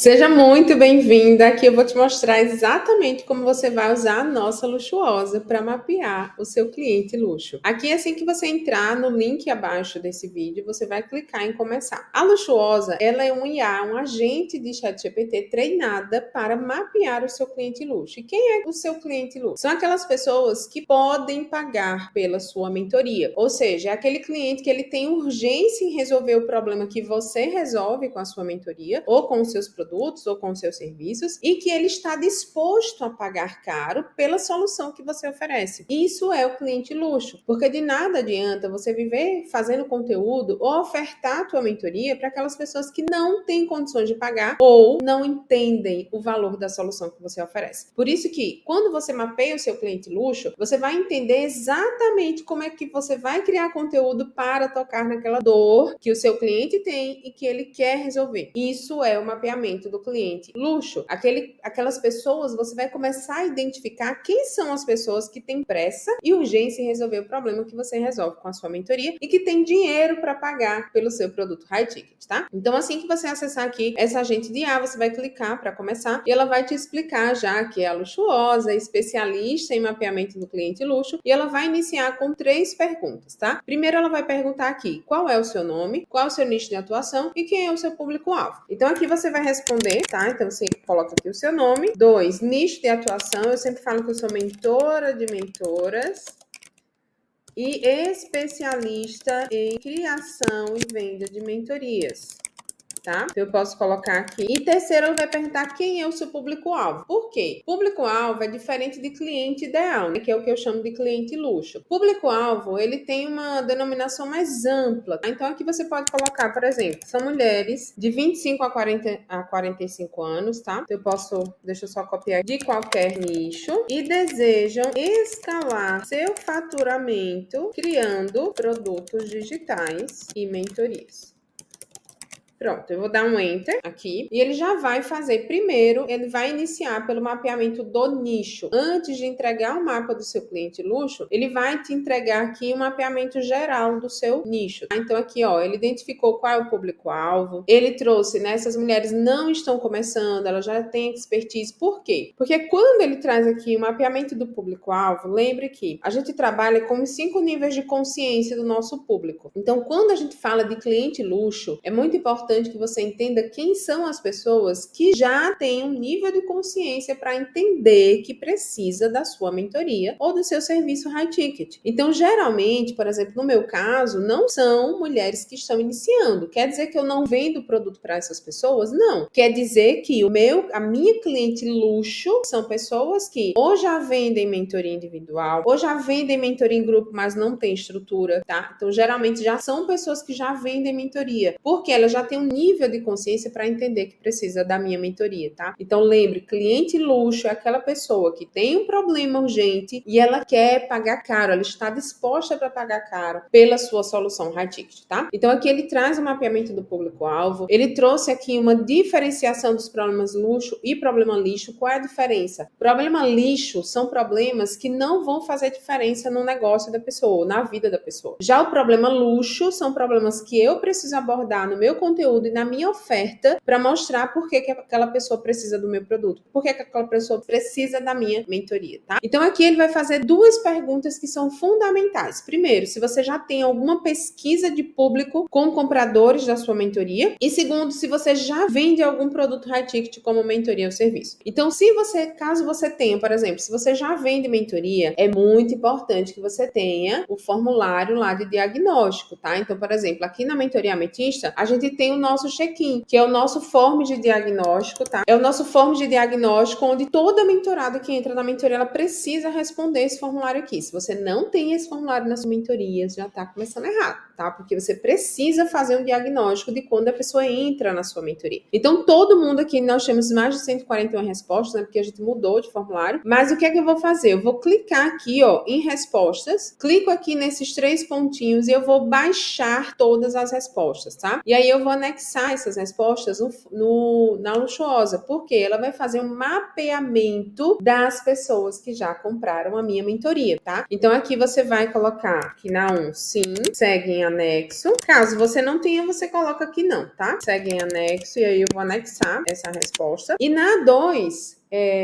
Seja muito bem-vinda. Aqui eu vou te mostrar exatamente como você vai usar a nossa Luxuosa para mapear o seu cliente luxo. Aqui, assim que você entrar no link abaixo desse vídeo, você vai clicar em começar. A Luxuosa, ela é um IA, um agente de ChatGPT treinada para mapear o seu cliente luxo. E quem é o seu cliente luxo? São aquelas pessoas que podem pagar pela sua mentoria. Ou seja, é aquele cliente que ele tem urgência em resolver o problema que você resolve com a sua mentoria ou com os seus produtos ou com seus serviços e que ele está disposto a pagar caro pela solução que você oferece. Isso é o cliente luxo, porque de nada adianta você viver fazendo conteúdo ou ofertar a tua mentoria para aquelas pessoas que não têm condições de pagar ou não entendem o valor da solução que você oferece. Por isso que, quando você mapeia o seu cliente luxo, você vai entender exatamente como é que você vai criar conteúdo para tocar naquela dor que o seu cliente tem e que ele quer resolver. Isso é o mapeamento do cliente luxo. Aquelas pessoas, você vai começar a identificar quem são as pessoas que têm pressa e urgência em resolver o problema que você resolve com a sua mentoria e que tem dinheiro para pagar pelo seu produto high ticket, tá? Então, assim que você acessar aqui essa agente de IA, você vai clicar para começar e ela vai te explicar já que é a Luxuosa, especialista em mapeamento do cliente luxo, e ela vai iniciar com 3 perguntas, tá? Primeiro, ela vai perguntar aqui qual é o seu nome, qual é o seu nicho de atuação e quem é o seu público-alvo. Então, aqui você vai responder, tá? Então, você coloca aqui o seu nome. 2, nicho de atuação. Eu sempre falo que eu sou mentora de mentoras e especialista em criação e venda de mentorias. Tá? Então, eu posso colocar aqui. E terceiro, ela vai perguntar quem é o seu público-alvo. Por quê? Público-alvo é diferente de cliente ideal, né? Que é o que eu chamo de cliente luxo. Público-alvo, ele tem uma denominação mais ampla. Tá? Então, aqui você pode colocar, por exemplo, são mulheres de 25 a 45 anos, tá? Eu posso, deixa eu só copiar, de qualquer nicho e desejam escalar seu faturamento criando produtos digitais e mentorias. Pronto, eu vou dar um Enter aqui e ele já vai fazer. Primeiro, ele vai iniciar pelo mapeamento do nicho. Antes de entregar o mapa do seu cliente luxo, ele vai te entregar aqui um mapeamento geral do seu nicho. Então aqui, ó, ele identificou qual é o público-alvo. Ele trouxe, né, essas mulheres não estão começando, elas já têm expertise. Por quê? Porque quando ele traz aqui o mapeamento do público-alvo, lembre que a gente trabalha com os 5 níveis de consciência do nosso público. Então, quando a gente fala de cliente luxo, é muito importante que você entenda quem são as pessoas que já têm um nível de consciência para entender que precisa da sua mentoria ou do seu serviço high ticket. Então, geralmente, por exemplo, no meu caso, não são mulheres que estão iniciando. Quer dizer que eu não vendo produto para essas pessoas? Não. Quer dizer que a minha cliente luxo são pessoas que ou já vendem mentoria individual, ou já vendem mentoria em grupo, mas não tem estrutura, tá? Então, geralmente já são pessoas que já vendem mentoria, porque elas já têm um nível de consciência para entender que precisa da minha mentoria, tá? Então, lembre, cliente luxo é aquela pessoa que tem um problema urgente e ela quer pagar caro, ela está disposta para pagar caro pela sua solução high ticket, tá? Então, aqui ele traz o mapeamento do público-alvo, ele trouxe aqui uma diferenciação dos problemas luxo e problema lixo. Qual é a diferença? Problema lixo são problemas que não vão fazer diferença no negócio da pessoa, na vida da pessoa. Já o problema luxo são problemas que eu preciso abordar no meu conteúdo e na minha oferta para mostrar por que aquela pessoa precisa do meu produto, por que aquela pessoa precisa da minha mentoria, tá? Então aqui ele vai fazer 2 perguntas que são fundamentais. Primeiro, se você já tem alguma pesquisa de público com compradores da sua mentoria, e segundo, se você já vende algum produto high ticket como mentoria ou serviço. Então, caso você tenha, por exemplo, se você já vende mentoria, é muito importante que você tenha o formulário lá de diagnóstico, tá? Então, por exemplo, aqui na Mentoria Ametista, a gente tem o nosso check-in, que é o nosso form de diagnóstico, tá? É o nosso form de diagnóstico onde toda mentorada que entra na mentoria, ela precisa responder esse formulário aqui. Se você não tem esse formulário na sua mentoria, já tá começando errado, tá? Porque você precisa fazer um diagnóstico de quando a pessoa entra na sua mentoria. Então, todo mundo aqui, nós temos mais de 141 respostas, né? Porque a gente mudou de formulário. Mas o que é que eu vou fazer? Eu vou clicar aqui, ó, em respostas, clico aqui nesses 3 pontinhos e eu vou baixar todas as respostas, tá? E aí eu vou anexar essas respostas na Luxuosa, porque ela vai fazer um mapeamento das pessoas que já compraram a minha mentoria, tá? Então aqui você vai colocar que na 1, sim, segue em anexo. Caso você não tenha, você coloca aqui não, tá? Segue em anexo, e aí eu vou anexar essa resposta. E na 2,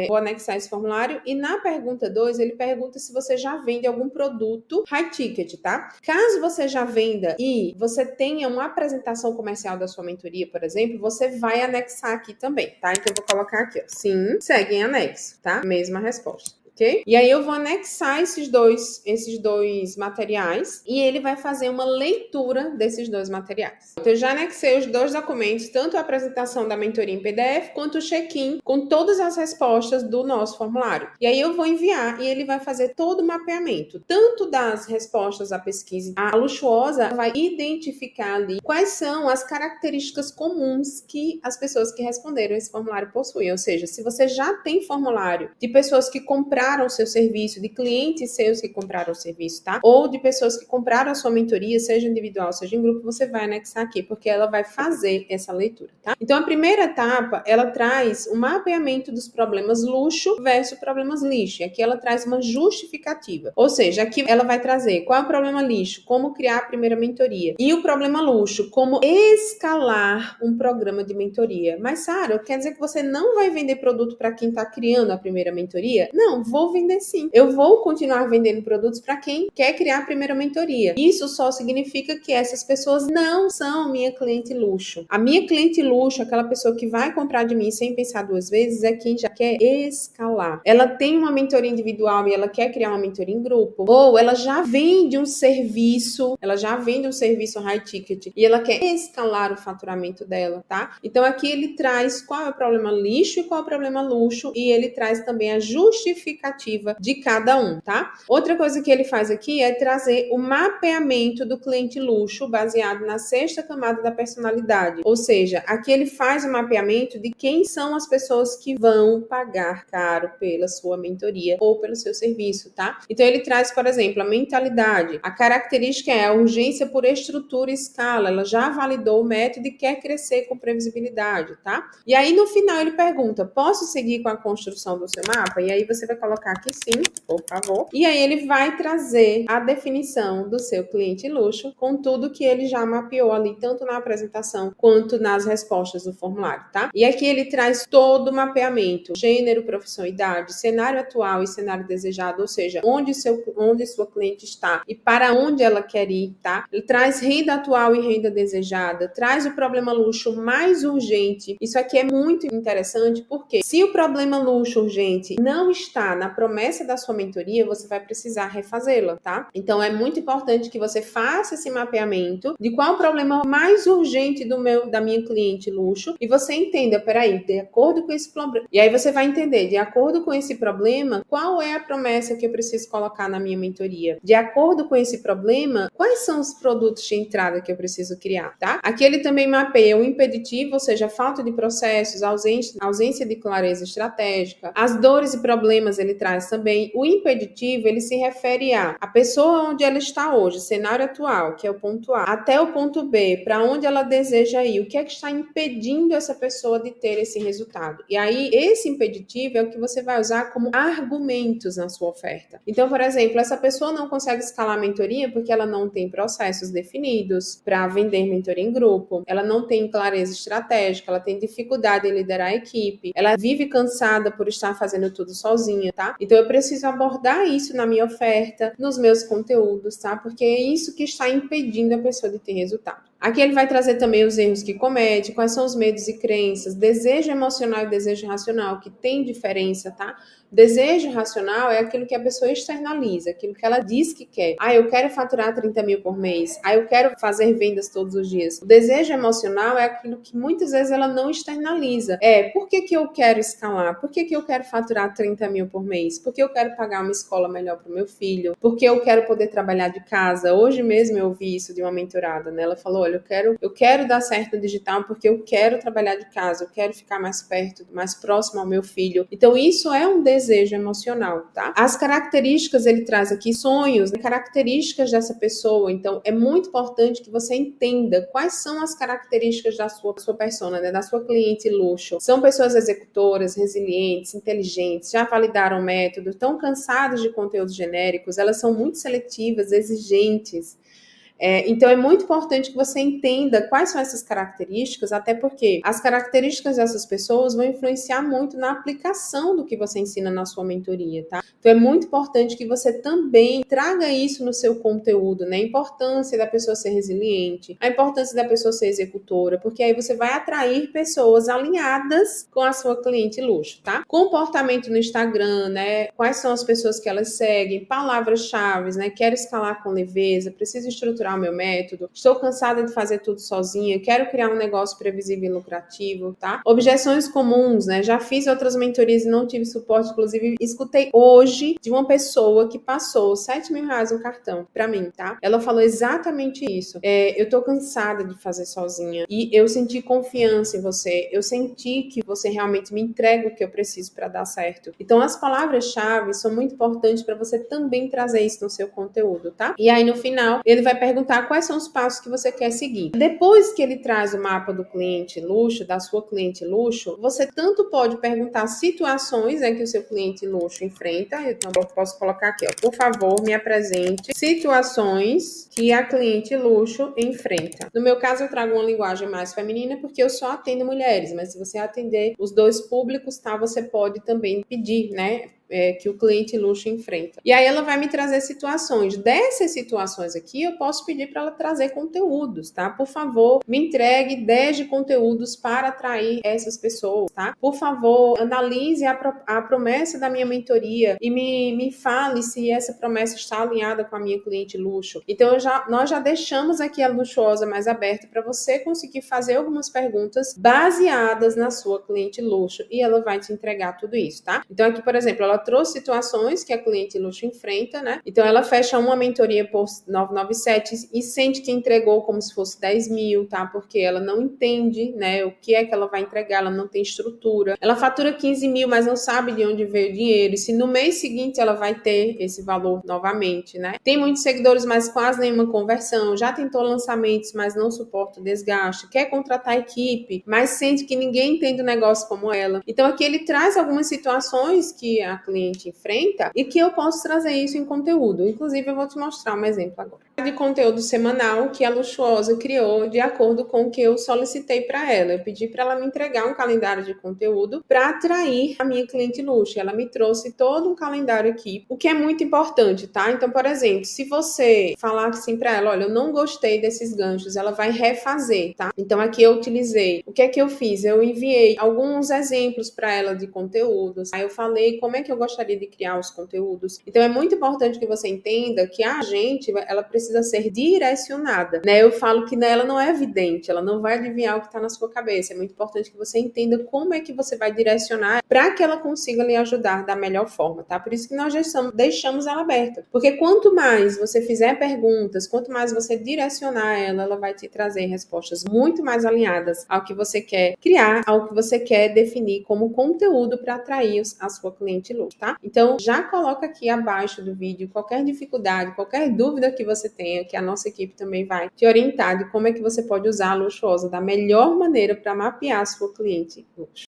vou anexar esse formulário, e na pergunta 2, ele pergunta se você já vende algum produto high ticket, tá? Caso você já venda e você tenha uma apresentação comercial da sua mentoria, por exemplo, você vai anexar aqui também, tá? Então eu vou colocar aqui, ó, sim, segue em anexo, tá? Mesma resposta. Okay? E aí eu vou anexar esses dois materiais e ele vai fazer uma leitura desses dois materiais. Então eu já anexei os 2 documentos, tanto a apresentação da mentoria em PDF quanto o check-in com todas as respostas do nosso formulário. E aí eu vou enviar e ele vai fazer todo o mapeamento, tanto das respostas à pesquisa. A Luxuosa vai identificar ali quais são as características comuns que as pessoas que responderam esse formulário possuem. Ou seja, se você já tem formulário de pessoas que compraram o seu serviço, de clientes seus que compraram o serviço, tá? Ou de pessoas que compraram a sua mentoria, seja individual, seja em grupo, você vai anexar aqui, porque ela vai fazer essa leitura, tá? Então, a primeira etapa, ela traz um mapeamento dos problemas luxo versus problemas lixo. E aqui ela traz uma justificativa. Ou seja, aqui ela vai trazer qual é o problema lixo, como criar a primeira mentoria. E o problema luxo, como escalar um programa de mentoria. Mas, Sara, quer dizer que você não vai vender produto para quem está criando a primeira mentoria? Não, vou vender sim. Eu vou continuar vendendo produtos para quem quer criar a primeira mentoria. Isso só significa que essas pessoas não são minha cliente luxo. A minha cliente luxo, aquela pessoa que vai comprar de mim sem pensar 2 vezes, é quem já quer escalar. Ela tem uma mentoria individual e ela quer criar uma mentoria em grupo. Ou ela já vende um serviço, high ticket e ela quer escalar o faturamento dela, tá? Então aqui ele traz qual é o problema lixo e qual é o problema luxo, e ele traz também a justificativa de cada um, tá? Outra coisa que ele faz aqui é trazer o mapeamento do cliente luxo baseado na 6ª camada da personalidade. Ou seja, aqui ele faz o mapeamento de quem são as pessoas que vão pagar caro pela sua mentoria ou pelo seu serviço, tá? Então ele traz, por exemplo, a mentalidade. A característica é a urgência por estrutura e escala. Ela já validou o método e quer crescer com previsibilidade, tá? E aí no final ele pergunta: posso seguir com a construção do seu mapa? E aí você vai colocar aqui sim, por favor. E aí ele vai trazer a definição do seu cliente luxo com tudo que ele já mapeou ali, tanto na apresentação quanto nas respostas do formulário, tá? E aqui ele traz todo o mapeamento: gênero, profissão, idade, cenário atual e cenário desejado, ou seja, onde sua cliente está e para onde ela quer ir, tá? Ele traz renda atual e renda desejada, traz o problema luxo mais urgente. Isso aqui é muito interessante, porque se o problema luxo urgente não está na promessa da sua mentoria, você vai precisar refazê-la, tá? Então é muito importante que você faça esse mapeamento de qual o problema mais urgente da minha cliente luxo, e você entenda, peraí, de acordo com esse problema, e aí você vai entender, de acordo com esse problema, qual é a promessa que eu preciso colocar na minha mentoria. De acordo com esse problema, quais são os produtos de entrada que eu preciso criar, tá? Aqui ele também mapeia o impeditivo, ou seja, a falta de processos, ausência de clareza estratégica, as dores e problemas ele traz também. O impeditivo, ele se refere a pessoa onde ela está hoje, cenário atual, que é o ponto A, até o ponto B, para onde ela deseja ir, o que é que está impedindo essa pessoa de ter esse resultado. E aí, esse impeditivo é o que você vai usar como argumentos na sua oferta. Então, por exemplo, essa pessoa não consegue escalar a mentoria porque ela não tem processos definidos para vender mentoria em grupo, ela não tem clareza estratégica, ela tem dificuldade em liderar a equipe, ela vive cansada por estar fazendo tudo sozinha, tá? Então eu preciso abordar isso na minha oferta, nos meus conteúdos, tá? Porque é isso que está impedindo a pessoa de ter resultado. Aqui ele vai trazer também os erros que comete, quais são os medos e crenças, desejo emocional e desejo racional, que tem diferença, tá? Desejo racional é aquilo que a pessoa externaliza, aquilo que ela diz que quer. Eu quero faturar 30 mil por mês. Eu quero fazer vendas todos os dias. O desejo emocional é aquilo que muitas vezes ela não externaliza. Por que eu quero escalar? Por que eu quero faturar 30 mil por mês? Porque eu quero pagar uma escola melhor para o meu filho? Porque eu quero poder trabalhar de casa? Hoje mesmo eu ouvi isso de uma mentorada, né? Ela falou, olha, eu quero dar certo no digital porque eu quero trabalhar de casa, eu quero ficar mais perto, mais próximo ao meu filho. Então, isso é um desejo emocional, tá? As características, ele traz aqui sonhos, né? Características dessa pessoa. Então, é muito importante que você entenda quais são as características da sua persona, né? Da sua cliente luxo. São pessoas executoras, resilientes, inteligentes, já validaram o método, estão cansadas de conteúdos genéricos, elas são muito seletivas, exigentes. Então, é muito importante que você entenda quais são essas características, até porque as características dessas pessoas vão influenciar muito na aplicação do que você ensina na sua mentoria, tá? Então, é muito importante que você também traga isso no seu conteúdo, né? A importância da pessoa ser resiliente, a importância da pessoa ser executora, porque aí você vai atrair pessoas alinhadas com a sua cliente luxo, tá? Comportamento no Instagram, né? Quais são as pessoas que elas seguem, palavras-chave, né? Quero escalar com leveza, preciso estruturar o meu método, estou cansada de fazer tudo sozinha, quero criar um negócio previsível e lucrativo, tá? Objeções comuns, né? Já fiz outras mentorias e não tive suporte, inclusive escutei hoje de uma pessoa que passou R$7.000 no cartão pra mim, tá? Ela falou exatamente isso. Eu tô cansada de fazer sozinha e eu senti confiança em você, eu senti que você realmente me entrega o que eu preciso para dar certo. Então, as palavras-chave são muito importantes para você também trazer isso no seu conteúdo, tá? E aí, no final, ele vai perguntar quais são os passos que você quer seguir. Depois que ele traz o mapa do cliente luxo, da sua cliente luxo, você tanto pode perguntar situações que o seu cliente luxo enfrenta. Então, eu posso colocar aqui, ó, por favor, me apresente situações que a cliente luxo enfrenta. No meu caso, eu trago uma linguagem mais feminina porque eu só atendo mulheres, mas se você atender os dois públicos, tá? Você pode também pedir, né? Que o cliente luxo enfrenta. E aí ela vai me trazer situações. Dessas situações aqui, eu posso pedir para ela trazer conteúdos, tá? Por favor, me entregue 10 de conteúdos para atrair essas pessoas, tá? Por favor, analise a promessa da minha mentoria e me fale se essa promessa está alinhada com a minha cliente luxo. Então, nós já deixamos aqui a luxuosa mais aberta para você conseguir fazer algumas perguntas baseadas na sua cliente luxo e ela vai te entregar tudo isso, tá? Então, aqui, por exemplo, ela trouxe situações que a cliente luxo enfrenta, né? Então, ela fecha uma mentoria por 997 e sente que entregou como se fosse 10 mil, tá? Porque ela não entende, né? O que é que ela vai entregar, ela não tem estrutura. Ela fatura 15 mil, mas não sabe de onde veio o dinheiro. E se no mês seguinte ela vai ter esse valor novamente, né? Tem muitos seguidores, mas quase nenhuma conversão. Já tentou lançamentos, mas não suporta o desgaste. Quer contratar equipe, mas sente que ninguém entende o negócio como ela. Então, aqui ele traz algumas situações que a cliente enfrenta e que eu posso trazer isso em conteúdo. Inclusive, eu vou te mostrar um exemplo agora. De conteúdo semanal que a Luxuosa criou de acordo com o que eu solicitei para ela. Eu pedi para ela me entregar um calendário de conteúdo para atrair a minha cliente luxo. Ela me trouxe todo um calendário aqui, o que é muito importante, tá? Então, por exemplo, se você falar assim para ela, olha, eu não gostei desses ganchos, ela vai refazer, tá? Então, aqui eu utilizei. O que é que eu fiz? Eu enviei alguns exemplos para ela de conteúdos. Aí eu falei como é que eu gostaria de criar os conteúdos. Então, é muito importante que você entenda que a gente, ela precisa ser direcionada, né? Eu falo que ela não é evidente, ela não vai adivinhar o que está na sua cabeça. É muito importante que você entenda como é que você vai direcionar para que ela consiga lhe ajudar da melhor forma, tá? Por isso que nós deixamos ela aberta. Porque quanto mais você fizer perguntas, quanto mais você direcionar ela, ela vai te trazer respostas muito mais alinhadas ao que você quer criar, ao que você quer definir como conteúdo para atrair a sua cliente luxo, tá? Então, já coloca aqui abaixo do vídeo qualquer dificuldade, qualquer dúvida que você tenha, que a nossa equipe também vai te orientar de como é que você pode usar a Luxuosa da melhor maneira para mapear a sua cliente luxo.